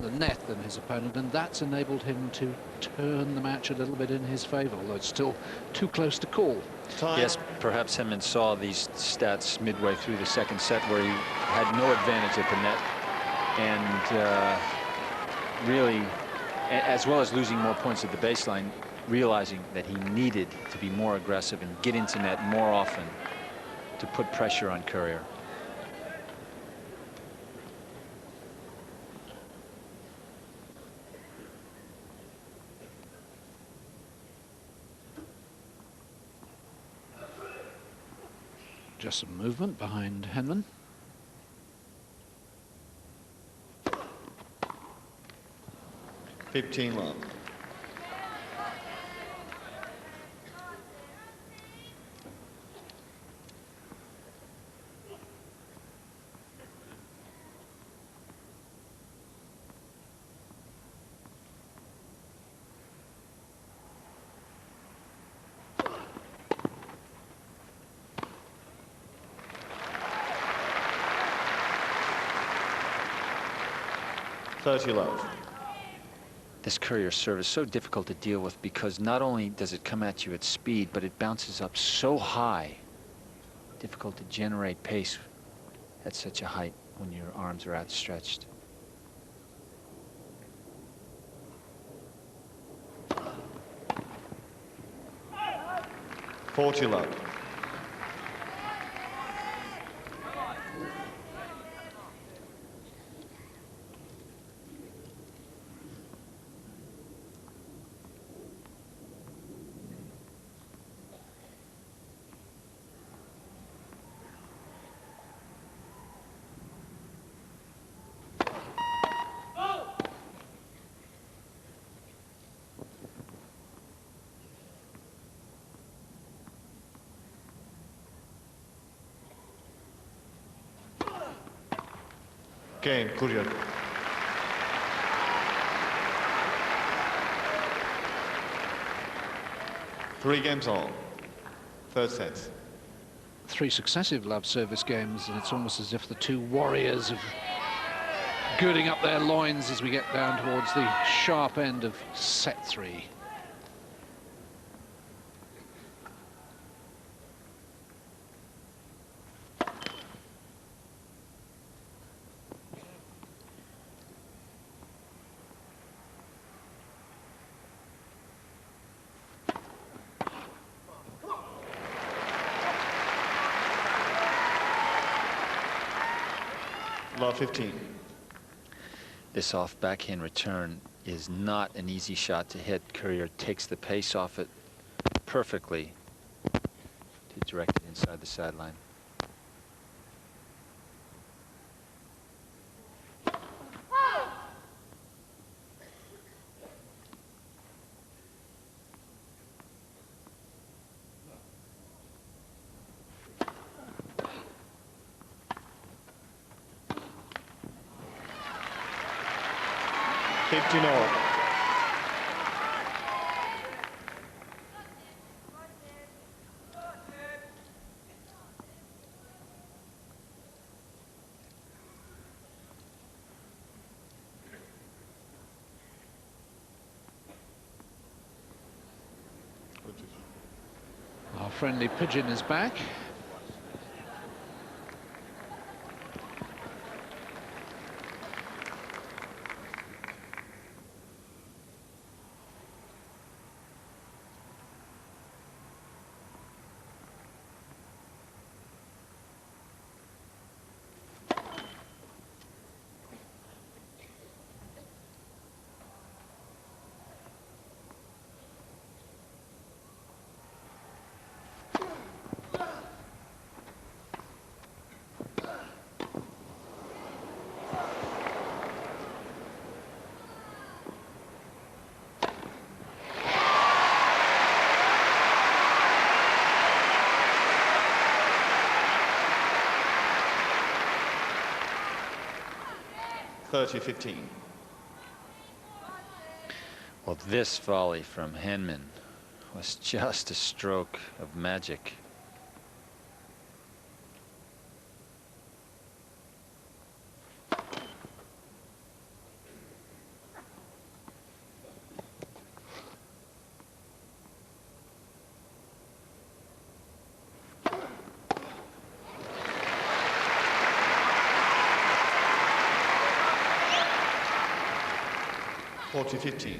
the net than his opponent, and that's enabled him to turn the match a little bit in his favor, although it's still too close to call. Time. Yes, perhaps Henman saw these stats midway through the second set where he had no advantage at the net, and really, as well as losing more points at the baseline, realizing that he needed to be more aggressive and get into net more often to put pressure on Courier. Just some movement behind Henman. $15 love. $30 love. This Courier serve is so difficult to deal with because not only does it come at you at speed, but it bounces up so high. Difficult to generate pace at such a height when your arms are outstretched. $40 love. Game, Courier. Three games all. Third set. 3 successive love service games, and it's almost as if the two warriors are girding up their loins as we get down towards the sharp end of set 3. Love 15. This off backhand return is not an easy shot to hit. Courier takes the pace off it perfectly to direct it inside the sideline. Our friendly pigeon is back. $30-15. Well, this volley from Henman was just a stroke of magic. 40-15.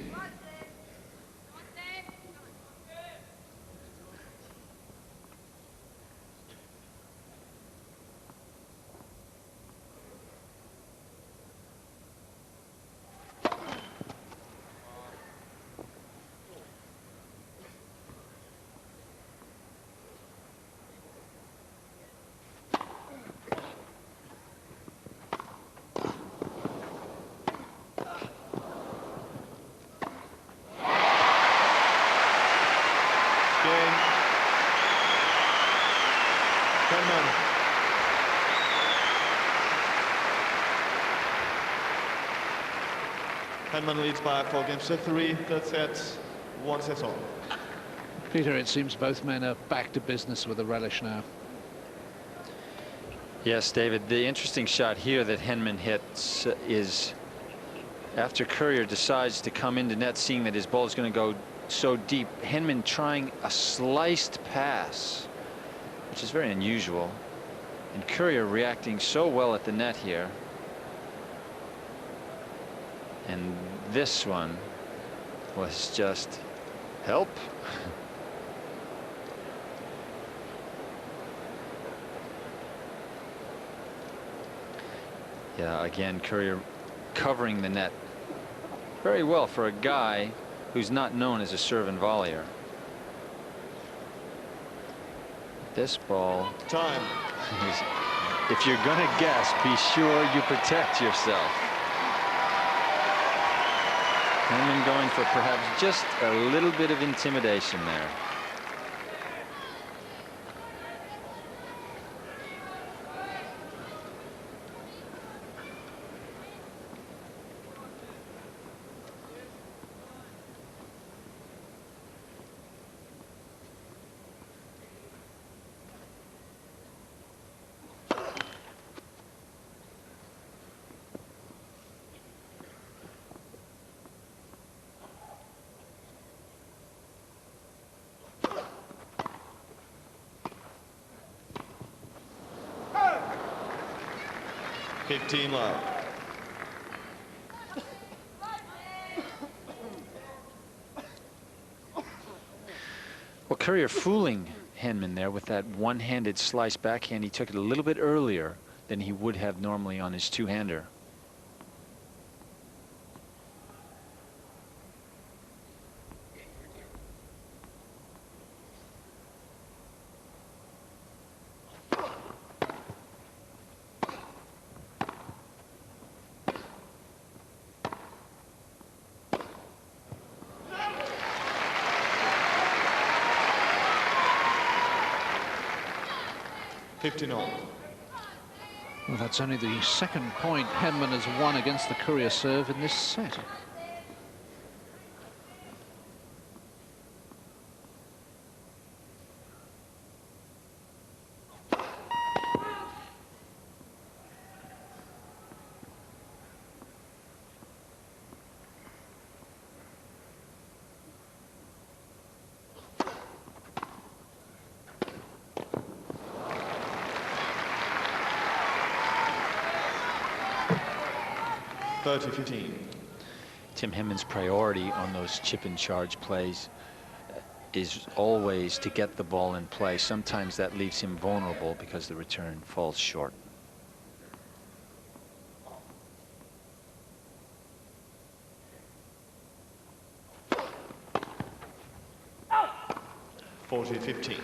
Henman leads by 4-3, third set, 1 set on. Peter, it seems both men are back to business with a relish now. Yes, David, the interesting shot here that Henman hits is after Courier decides to come into net, seeing that his ball is going to go so deep, Henman trying a sliced pass, which is very unusual, and Courier reacting so well at the net here. And this one was just help. Yeah, again, Courier covering the net very well for a guy who's not known as a serve and volleyer. This ball. Time. If you're gonna guess, be sure you protect yourself. Henman going for perhaps just a little bit of intimidation there. Love. Well, Courier fooling Henman there with that one-handed slice backhand. He took it a little bit earlier than he would have normally on his two-hander. Well, that's only the second point Henman has won against the Courier serve in this set. Tim Henman's priority on those chip and charge plays is always to get the ball in play. Sometimes that leaves him vulnerable because the return falls short. (40-15).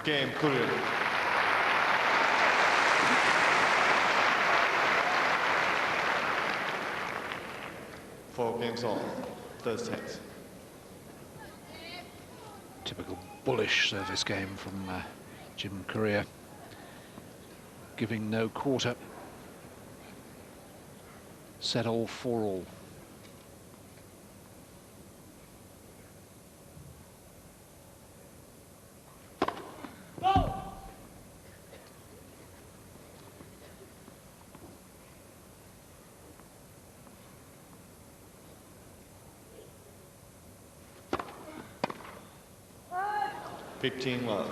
Game, Courier. Four games on, third set. Typical bullish service game from Jim Courier, giving no quarter. Set all for all. 15 love.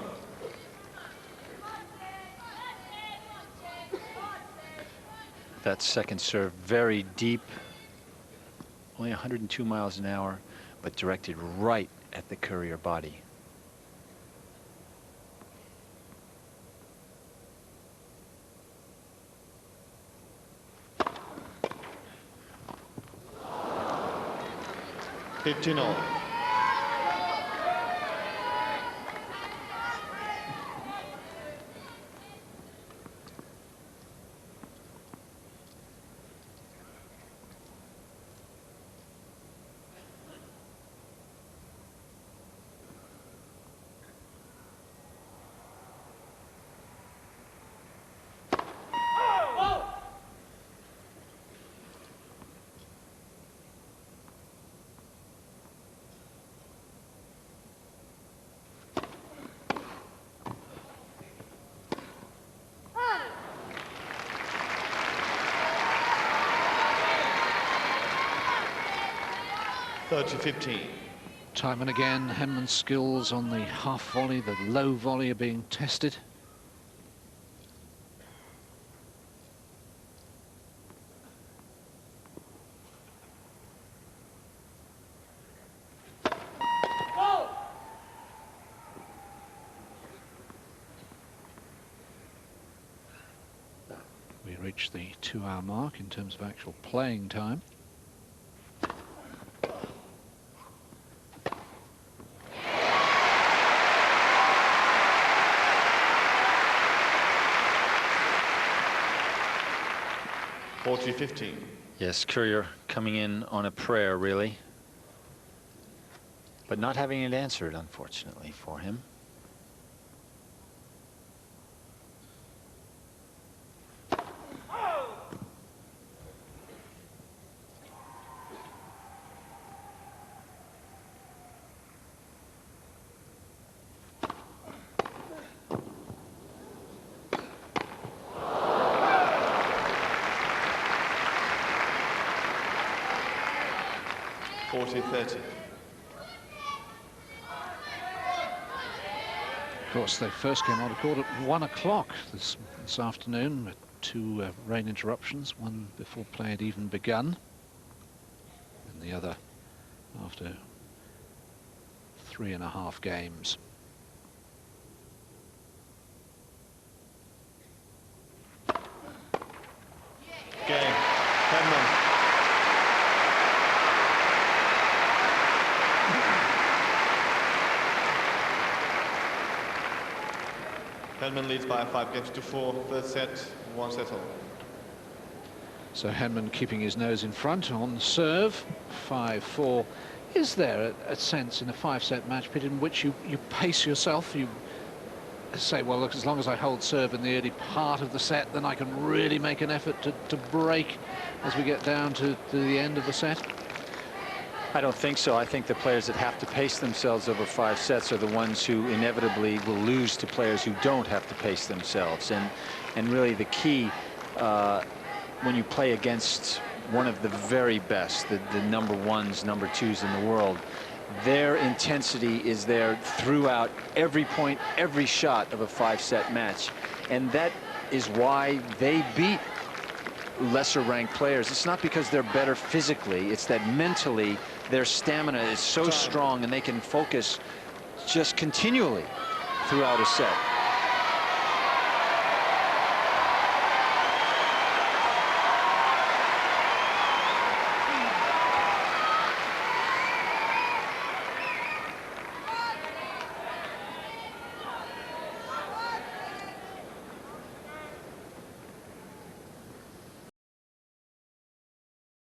That second serve very deep, only 102 miles an hour, but directed right at the Courier body. $15. $30-15. Time and again, Henman's skills on the half volley, the low volley are being tested. We reached the 2-hour mark in terms of actual playing time. $40-15. Yes, Courier coming in on a prayer, really, but not having it answered, unfortunately, for him. $40-30. Of course, they first came on the court at 1 o'clock this afternoon, with 2 rain interruptions, one before play had even begun, and the other after 3.5 games. Game. Henman. Henman leads by 5-4, third set, 1 settle. So Henman keeping his nose in front on serve, 5-4. Is there a sense in a 5-set match, Peter, in which you pace yourself? You say, well, look, as long as I hold serve in the early part of the set, then I can really make an effort to break as we get down to the end of the set? I don't think so. I think the players that have to pace themselves over 5 sets are the ones who inevitably will lose to players who don't have to pace themselves. And really the key when you play against one of the very best, the number 1s, number 2s in the world, their intensity is there throughout every point, every shot of a 5-set match. And that is why they beat lesser ranked players. It's not because they're better physically, it's that mentally their stamina is so strong and they can focus just continually throughout a set.